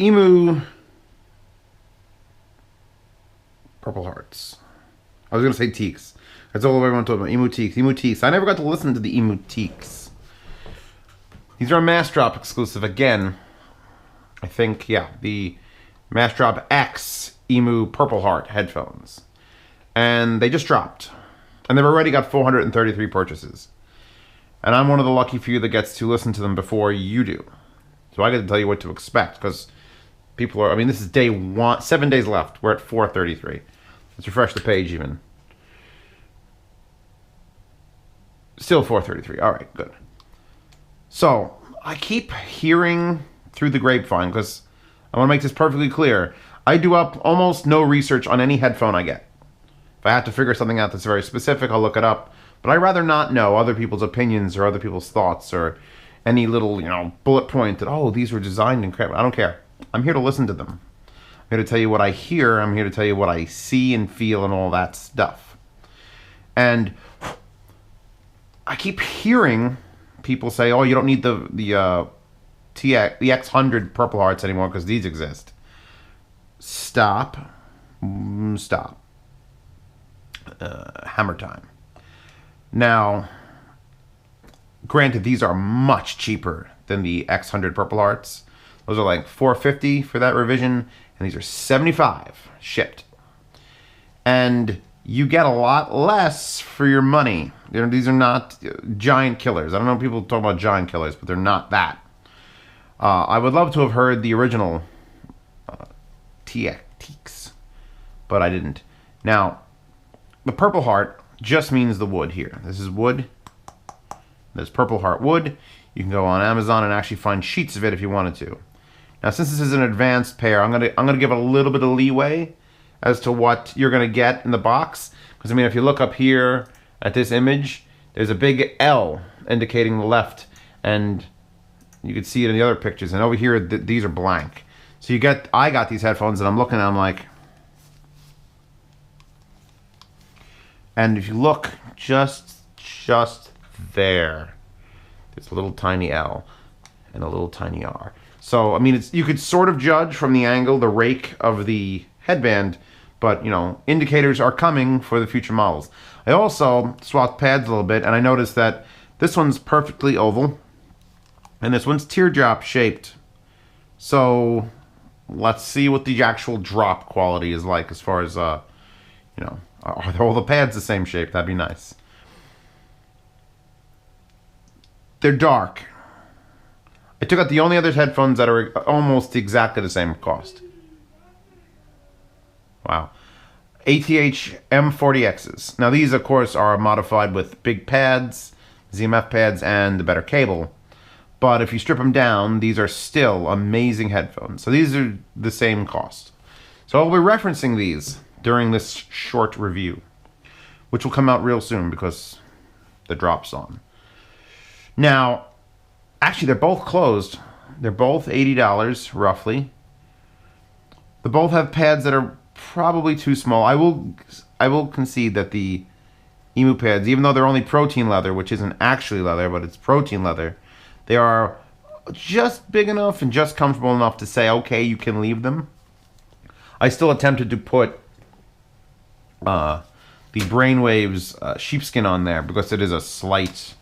Emu Purplehearts. I was going to say Teaks. That's all everyone told me. Emu Teaks. Emu Teaks. I never got to listen to the Emu Teaks. These are a Massdrop exclusive again. I think, yeah, the Massdrop X Emu Purpleheart headphones. And they just dropped. And they've already got 433 purchases. And I'm one of the lucky few that gets to listen to them before you do. So I get to tell you what to expect. Because people are, I mean, this is day one, 7 days left. We're at 433. Let's refresh the page even. Still 433. All right, good. So I keep hearing through the grapevine, because I want to make this perfectly clear. I do up almost no research on any headphone I get. If I have to figure something out that's very specific, I'll look it up. But I'd rather not know other people's opinions or other people's thoughts or any little, bullet point that, oh, these were designed in crap. I don't care. I'm here to listen to them. I'm here to tell you what I hear. I'm here to tell you what I see and feel and all that stuff. And I keep hearing people say, oh, you don't need the X100 Purplehearts anymore because these exist. Stop. Hammer time. Now, granted, these are much cheaper than the X100 Purplehearts. Those are like $450 for that revision, and these are $75 shipped. And you get a lot less for your money. These are not giant killers. I don't know if people talk about giant killers, but they're not that. I would love to have heard the original Teaks, but I didn't. Now, the Purpleheart just means the wood here. This is wood. There's Purpleheart wood. You can go on Amazon and actually find sheets of it if you wanted to. Now, since this is an advanced pair, I'm gonna give it a little bit of leeway as to what you're gonna get in the box. Because I mean, if you look up here at this image, there's a big L indicating the left, and you can see it in the other pictures. And over here, these are blank. So I got these headphones, and I'm looking, and I'm like, and if you look just there, there's a little tiny L and a little tiny R. So I mean, you could sort of judge from the angle, the rake of the headband, but indicators are coming for the future models. I also swapped pads a little bit, and I noticed that this one's perfectly oval, and this one's teardrop shaped. So let's see what the actual drop quality is like as far as, are all the pads the same shape? That'd be nice. They're dark. I took out the only other headphones that are almost exactly the same cost. Wow. ATH M40Xs. Now these, of course, are modified with big pads, ZMF pads, and the better cable. But if you strip them down, these are still amazing headphones. So these are the same cost. So I'll be referencing these during this short review, which will come out real soon because the drop's on. Now, actually, they're both closed. They're both $80, roughly. They both have pads that are probably too small. I will concede that the Emu pads, even though they're only protein leather, which isn't actually leather, but it's protein leather, they are just big enough and just comfortable enough to say, okay, you can leave them. I still attempted to put the Brainwaves sheepskin on there because it is a slight,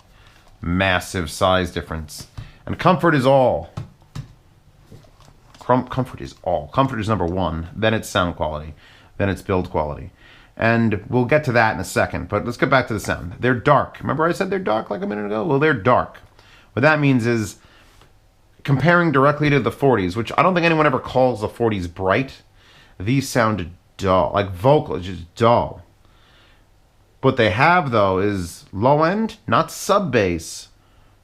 massive size difference. And comfort is all. Comfort is all. Comfort is number one. Then it's sound quality. Then it's build quality. And we'll get to that in a second. But let's get back to the sound. They're dark. Remember I said they're dark like a minute ago? Well, they're dark. What that means is comparing directly to the 40s, which I don't think anyone ever calls the 40s bright. These sound dull. Like vocal is just dull. What they have, though, is low end, not sub bass,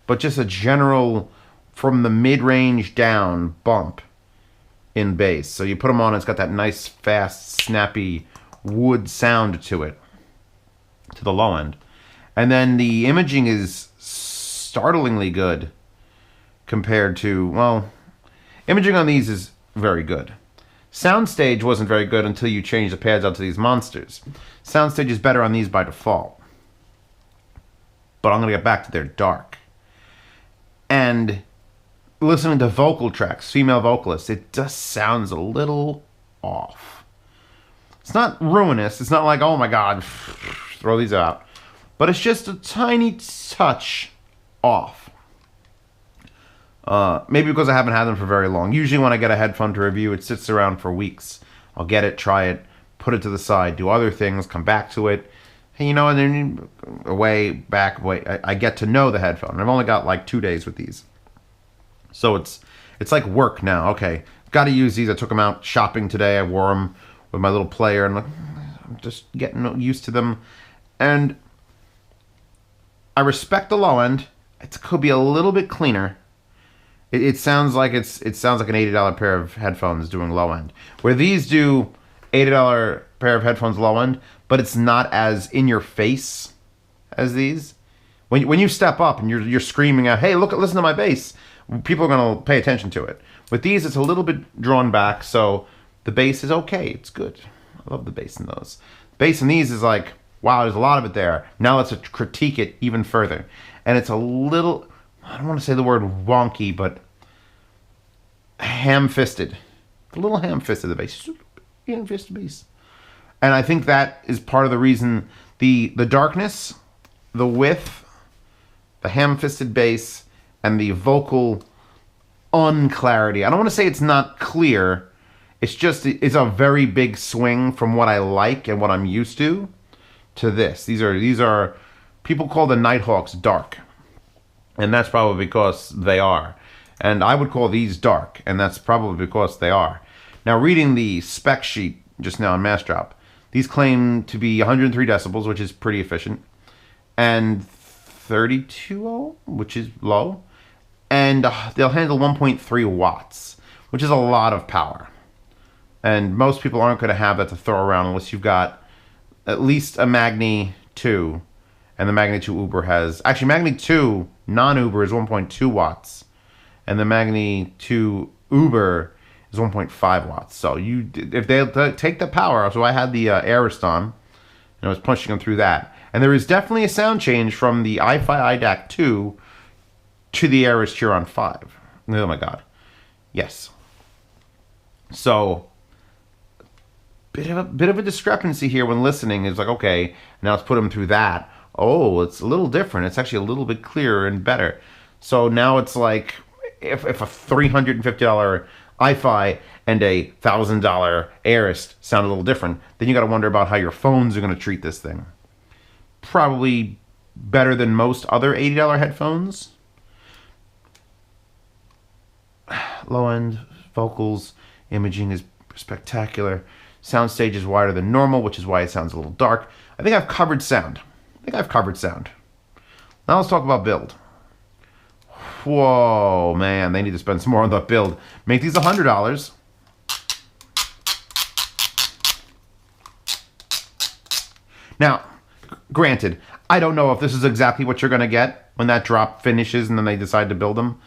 but just a general from the mid-range down bump in bass. So you put them on, it's got that nice, fast, snappy wood sound to it, to the low end. And then the imaging is startlingly good compared to, well, imaging on these is very good. Soundstage wasn't very good until you changed the pads out to these monsters. Soundstage is better on these by default. But I'm going to get back to their dark. And listening to vocal tracks, female vocalists, it just sounds a little off. It's not ruinous. It's not like, oh my God, throw these out. But it's just a tiny touch off. Maybe because I haven't had them for very long. Usually when I get a headphone to review, it sits around for weeks. I'll get it, try it, put it to the side, do other things, come back to it. And and then away. I get to know the headphone. I've only got like 2 days with these. So it's like work now. Okay, got to use these. I took them out shopping today. I wore them with my little player, and I'm just getting used to them. And I respect the low end. It could be a little bit cleaner. It sounds like it sounds like an $80 pair of headphones doing low end. Where these do $80 pair of headphones low end, but it's not as in your face as these. When you step up and you're screaming out, "Hey, listen to my bass!" People are gonna pay attention to it. With these, it's a little bit drawn back, so the bass is okay. It's good. I love the bass in those. Bass in these is like, wow, there's a lot of it there. Now let's critique it even further. And it's a little, I don't want to say the word wonky, but ham-fisted. A little ham-fisted, the bass. Ham-fisted bass. And I think that is part of the reason the darkness, the width, the ham-fisted bass, and the vocal unclarity. I don't want to say it's not clear. It's a very big swing from what I like and what I'm used to this. These are people call the Nighthawks dark. And that's probably because they are. And I would call these dark, and that's probably because they are. Now, reading the spec sheet just now on Massdrop, these claim to be 103 decibels, which is pretty efficient, and 32 ohm, which is low, and they'll handle 1.3 watts, which is a lot of power. And most people aren't going to have that to throw around unless you've got at least a Magni 2, and the Magni 2 Uber has... Actually, Magni 2 non-Uber is 1.2 watts, and the Magni 2 Uber is 1.5 watts. So if they take the power... So I had the Arist on, and I was pushing them through that. And there is definitely a sound change from the iFi iDAC 2 to the Arist Huron 5. Oh my God. Yes. So... Bit of a discrepancy here when listening. It's like, okay, now let's put them through that. Oh, it's a little different. It's actually a little bit clearer and better. So now it's like, if a $350 iFi and a $1,000 Arist sound a little different, then you got to wonder about how your phones are going to treat this thing. Probably better than most other $80 headphones. Low end vocals, imaging is spectacular. Soundstage is wider than normal, which is why it sounds a little dark. I think I've covered sound. Now let's talk about build. Whoa, man, they need to spend some more on the build. Make these $100. Now, granted, I don't know if this is exactly what you're going to get when that drop finishes and then they decide to build them.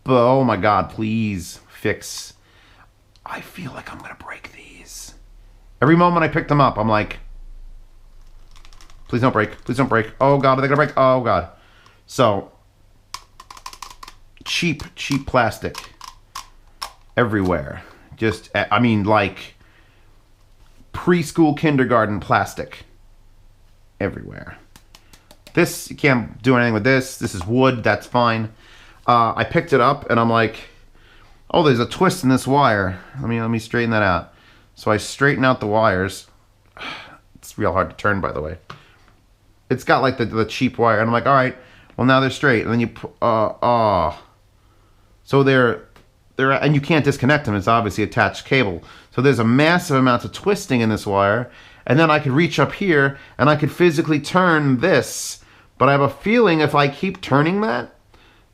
But, oh my God, please fix. I feel like I'm going to break these. Every moment I pick them up, I'm like, please don't break. Please don't break. Oh God, are they going to break? Oh God. So, cheap plastic everywhere. Just, I mean, like preschool, kindergarten plastic everywhere. This, you can't do anything with this. This is wood. That's fine. I picked it up and I'm like, oh, there's a twist in this wire. Let me straighten that out. So I straighten out the wires. It's real hard to turn, by the way. It's got like the cheap wire, and I'm like, all right, well now they're straight. And then you, so they're, and you can't disconnect them. It's obviously attached cable. So there's a massive amount of twisting in this wire, and then I could reach up here and I could physically turn this. But I have a feeling if I keep turning that,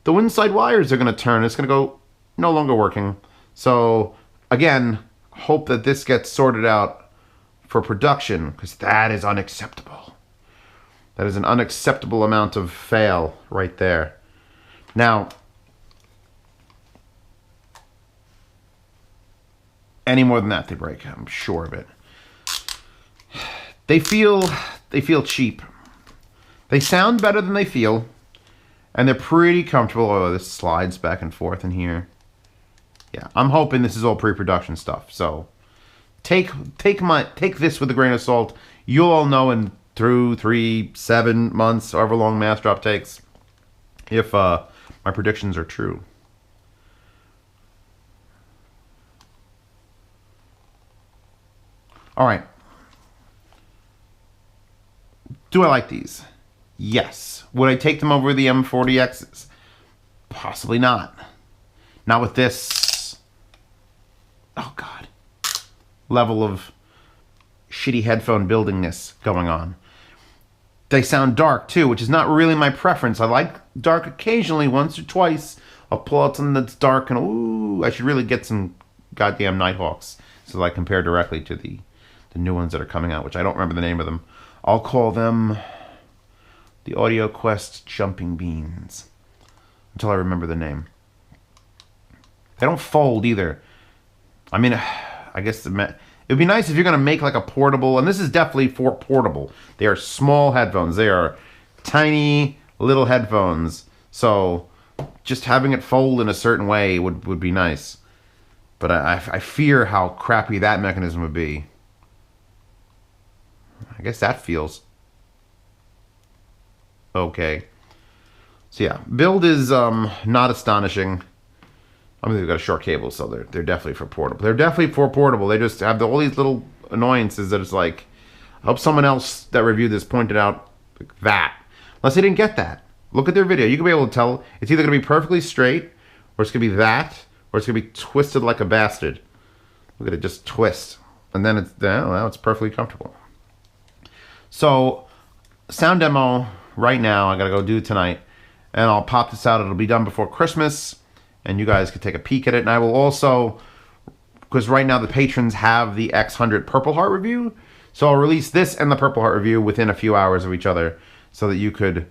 the inside wires are going to turn. It's going to go no longer working. So again, hope that this gets sorted out for production, because that is unacceptable. That is an unacceptable amount of fail right there. Now, any more than that, they break. I'm sure of it. They feel cheap. They sound better than they feel, And they're pretty comfortable. Oh, this slides back and forth in here. Yeah, I'm hoping this is all pre-production stuff. So take this with a grain of salt. You'll all know in 2, 3, 7 months, however long Massdrop takes, if my predictions are true. All right. Do I like these? Yes. Would I take them over the M40Xs? Possibly not. Not with this, oh God, level of shitty headphone buildingness going on. They sound dark too, which is not really my preference. I like dark occasionally, once or twice. I'll pull out something that's dark and ooh, I should really get some goddamn Nighthawks so that I compare directly to the new ones that are coming out, which I don't remember the name of them. I'll call them the Audio Quest Jumping Beans until I remember the name. They don't fold either. I mean, I guess it would be nice if you're going to make like a portable, and this is definitely for portable. They are small headphones. They are tiny little headphones. So just having it fold in a certain way would be nice. But I fear how crappy that mechanism would be. I guess that feels okay. So yeah, build is not astonishing. I mean, they've got a short cable, so they're definitely for portable. They're definitely for portable. They just have all these little annoyances that it's like, I hope someone else that reviewed this pointed out that. Unless they didn't get that. Look at their video. You can be able to tell it's either going to be perfectly straight, or it's going to be that, or it's going to be twisted like a bastard. Look at it just twist. And then now it's perfectly comfortable. So, sound demo right now. I got to go do it tonight. And I'll pop this out. It'll be done before Christmas. And you guys can take a peek at it. And I will also, because right now the patrons have the X100 Purpleheart review. So I'll release this and the Purpleheart review within a few hours of each other. So that you could,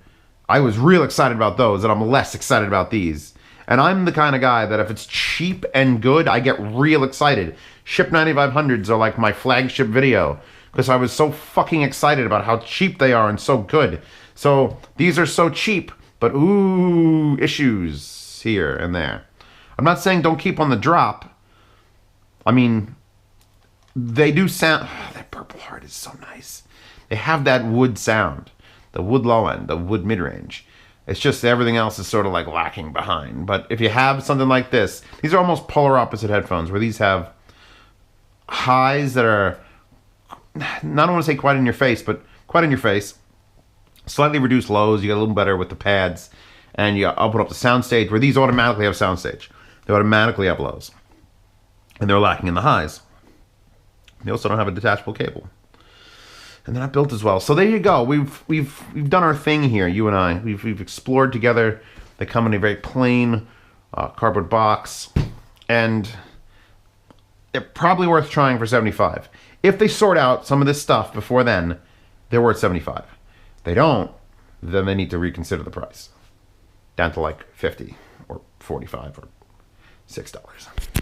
I was real excited about those. And I'm less excited about these. And I'm the kind of guy that if it's cheap and good, I get real excited. Ship 9500s are like my flagship video. Because I was so fucking excited about how cheap they are and so good. So these are so cheap, but ooh, issues here and there. I'm not saying don't keep on the drop. I mean, they do sound, oh, that Purpleheart is so nice. They have that wood sound, the wood low end, the wood mid-range. It's just everything else is sort of like lacking behind. But if you have something like this, these are almost polar opposite headphones, where these have highs that are, I don't want to say quite in your face, but quite in your face. Slightly reduced lows, you get a little better with the pads, and you open up the soundstage, where these automatically have soundstage. They automatically have lows. And they're lacking in the highs. They also don't have a detachable cable. And they're not built as well. So there you go. We've done our thing here, you and I. We've explored together. They come in a very plain cardboard box. And they're probably worth trying for $75. If they sort out some of this stuff before then, they're worth $75. If they don't, then they need to reconsider the price. Down to like $50 or $45 or $6.